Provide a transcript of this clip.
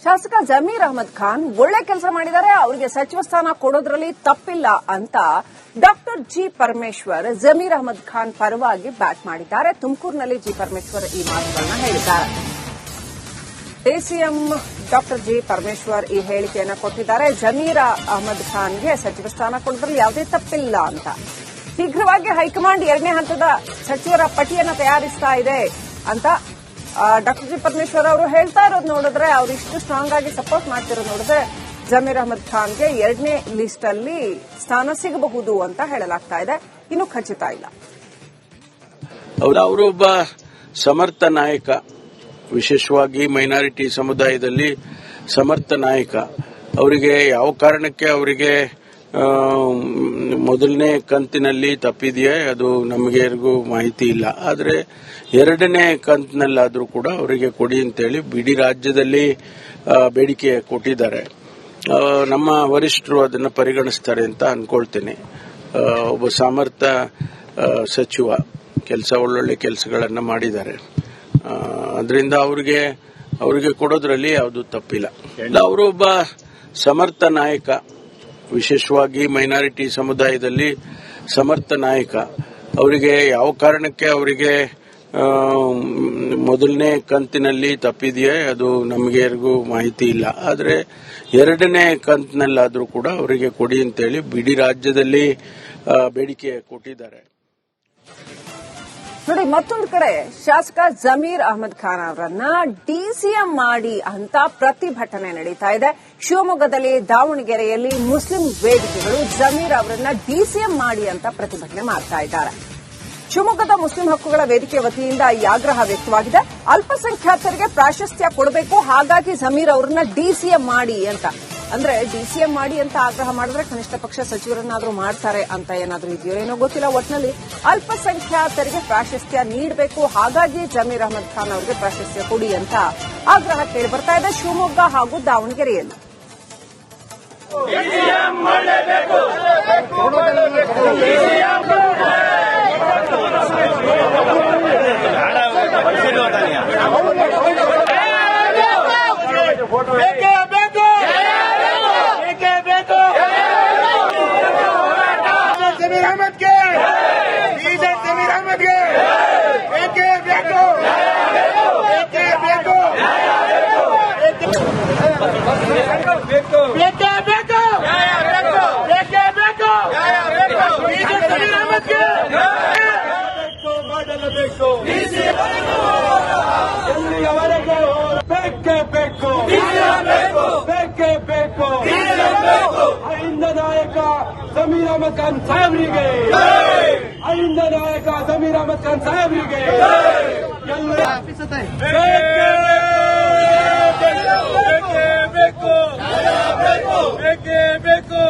ಶಾಸಕ ಜಮೀರ್ ಅಹಮದ್ ಖಾನ್ ಒಳ್ಳೆ ಕೆಲಸ ಮಾಡಿದ್ದಾರೆ, ಅವರಿಗೆ ಸಚಿವ ಸ್ಥಾನ ಕೊಡೋದ್ರಲ್ಲಿ ತಪ್ಪಿಲ್ಲ ಅಂತ ಡಾಕ್ಟರ್ ಜಿ ಪರಮೇಶ್ವರ್ ಜಮೀರ್ ಅಹಮದ್ ಖಾನ್ ಪರವಾಗಿ ಬ್ಯಾಟ್ ಮಾಡಿದ್ದಾರೆ. ತುಮಕೂರಿನಲ್ಲಿ ಜಿ ಪರಮೇಶ್ವರ್ ಈ ಮಾತುಗಳನ್ನ ಹೇಳಿದ್ದಾರೆ. ಡಿಸಿಎಂ ಡಾಕ್ಟರ್ ಜಿ ಪರಮೇಶ್ವರ್ ಈ ಹೇಳಿಕೆಯನ್ನು ಕೊಟ್ಟಿದ್ದಾರೆ. ಜಮೀರ್ ಅಹಮದ್ ಖಾನ್ಗೆ ಸಚಿವ ಸ್ಥಾನ ಕೊಡೋದ್ರಲ್ಲಿ ಯಾವುದೇ ತಪ್ಪಿಲ್ಲ ಅಂತ. ಶೀಘ್ರವಾಗಿ ಹೈಕಮಾಂಡ್ 2ನೇ ಹಂತದ ಸಚಿವರ ಪಟ್ಟಿಯನ್ನು ತಯಾರಿಸ್ತಾ ಇದೆ ಅಂತ ಡಾಕ್ಟರ್ ಜಿ ಪರಮೇಶ್ವರ್ ಅವರು ಹೇಳ್ತಾ ಇರೋದು ನೋಡಿದ್ರೆ, ಅವರು ಇಷ್ಟು ಸ್ಟ್ರಾಂಗ್ ಆಗಿ ಸಪೋರ್ಟ್ ಮಾಡ್ತಿರೋದು ನೋಡಿದ್ರೆ ಜಮೀರ್ ಅಹಮದ್ ಖಾನ್ಗೆ 2ನೇ ಲಿಸ್ಟ್ ಅಲ್ಲಿ ಸ್ಥಾನ ಸಿಗಬಹುದು ಅಂತ ಹೇಳಲಾಗ್ತಾ ಇದೆ. ಇನ್ನು ಖಚಿತ ಇಲ್ಲ. ಅವರೊಬ್ಬ ಸಮರ್ಥ ನಾಯಕ, ವಿಶೇಷವಾಗಿ ಮೈನಾರಿಟಿ ಸಮುದಾಯದಲ್ಲಿ ಸಮರ್ಥ ನಾಯಕ. ಅವರಿಗೆ ಯಾವ ಕಾರಣಕ್ಕೆ ಅವರಿಗೆ ಮೊದಲನೇ ಕಂತಿನಲ್ಲಿ ತಪ್ಪಿದೆಯೇ ಅದು ನಮಗೆರಿಗೂ ಮಾಹಿತಿ ಇಲ್ಲ. ಆದರೆ 2ನೇ ಕಂತಿನಲ್ಲಾದರೂ ಕೂಡ ಅವರಿಗೆ ಕೊಡಿ ಅಂತೇಳಿ ಇಡೀ ರಾಜ್ಯದಲ್ಲಿ ಬೇಡಿಕೆ ಕೊಟ್ಟಿದ್ದಾರೆ. ನಮ್ಮ ವರಿಷ್ಠರು ಅದನ್ನು ಪರಿಗಣಿಸ್ತಾರೆ ಅಂತ ಅನ್ಕೊಳ್ತೇನೆ. ಒಬ್ಬ ಸಮರ್ಥ ಸಚಿವ, ಒಳ್ಳೊಳ್ಳೆ ಕೆಲಸಗಳನ್ನು ಮಾಡಿದ್ದಾರೆ. ಅದರಿಂದ ಅವರಿಗೆ ಕೊಡೋದ್ರಲ್ಲಿ ಯಾವುದು ತಪ್ಪಿಲ್ಲ. ಅವರೊಬ್ಬ ಸಮರ್ಥ ನಾಯಕ, ವಿಶೇಷವಾಗಿ ಮೈನಾರಿಟಿ ಸಮುದಾಯದಲ್ಲಿ ಸಮರ್ಥ ನಾಯಕ. ಅವರಿಗೆ ಯಾವ ಕಾರಣಕ್ಕೆ ಅವರಿಗೆ ಮೊದಲನೇ ಕಂತಿನಲ್ಲಿ ತಪ್ಪಿದೆಯೇ ಅದು ನಮಗೆರಿಗೂ ಮಾಹಿತಿ ಇಲ್ಲ. ಆದರೆ 2ನೇ ಕಂತಿನಲ್ಲಾದರೂ ಕೂಡ ಅವರಿಗೆ ಕೊಡಿ ಅಂತೇಳಿ ಇಡೀ ರಾಜ್ಯದಲ್ಲಿ ಬೇಡಿಕೆ ಕೊಟ್ಟಿದ್ದಾರೆ. ನೋಡಿ, ಮತ್ತೊಂದು ಕಡೆ ಶಾಸಕ ಜಮೀರ್ ಅಹಮದ್ ಖಾನ್ ಅವರನ್ನ ಡಿಸಿಎಂ ಮಾಡಿ ಅಂತ ಪ್ರತಿಭಟನೆ ನಡೀತಾ ಇದೆ. ಶಿವಮೊಗ್ಗದಲ್ಲಿ, ದಾವಣಗೆರೆಯಲ್ಲಿ ಮುಸ್ಲಿಂ ವೇದಿಕೆಗಳು ಜಮೀರ್ ಅವರನ್ನ ಡಿಸಿಎಂ ಮಾಡಿ ಅಂತ ಪ್ರತಿಭಟನೆ ಮಾಡ್ತಾ ಇದ್ದಾರೆ. ಶಿವಮೊಗ್ಗದ ಮುಸ್ಲಿಂ ಹಕ್ಕುಗಳ ವೇದಿಕೆ ವತಿಯಿಂದ ಈ ಆಗ್ರಹ ವ್ಯಕ್ತವಾಗಿದೆ. ಅಲ್ಪಸಂಖ್ಯಾತರಿಗೆ ಪ್ರಾಶಸ್ತ್ಯ ಕೊಡಬೇಕು, ಹಾಗಾಗಿ ಜಮೀರ್ ಅವರನ್ನ ಡಿಸಿಎಂ ಮಾಡಿ ಅಂತ. ಅಂದ್ರೆ ಡಿಸಿಎಂ ಮಾಡಿ ಅಂತ ಆಗ್ರಹ ಮಾಡಿದ್ರೆ ಕನಿಷ್ಠ ಪಕ್ಷ ಸಚಿವರನ್ನಾದ್ರೂ ಮಾಡ್ತಾರೆ ಅಂತ ಏನಾದ್ರೂ ಇದೆಯೋ ಏನೋ ಗೊತ್ತಿಲ್ಲ. ಒಟ್ಟಿನಲ್ಲಿ ಅಲ್ಪಸಂಖ್ಯಾತರಿಗೆ ಪ್ರಾಶಸ್ತ್ಯ ನೀಡಬೇಕು, ಹಾಗಾಗಿ ಜಮೀರ್ ಅಹಮದ್ ಖಾನ್ ಅವರಿಗೆ ಪ್ರಾಶಸ್ತ್ಯ ಕೊಡಿ ಅಂತ ಆಗ್ರಹ ಕೇಳಿ ಬರ್ತಾ ಇದೆ ಶಿವಮೊಗ್ಗ ಹಾಗೂ ದಾವಣಗೆರೆಯಲ್ಲಿ. ಅಹಿಂದ ನಾಯಕ ಜಮೀರ್ ಅಹಮದ್ ಖಾನ್ ಸಾಹೇಬ್ರಿಗೆ, ಅಹಿಂದ ನಾಯಕ ಜಮೀರ್ ಅಹಮದ್ ಖಾನ್ ಸಾಹೇಬ್ರಿಗೆ ಬೇಕು.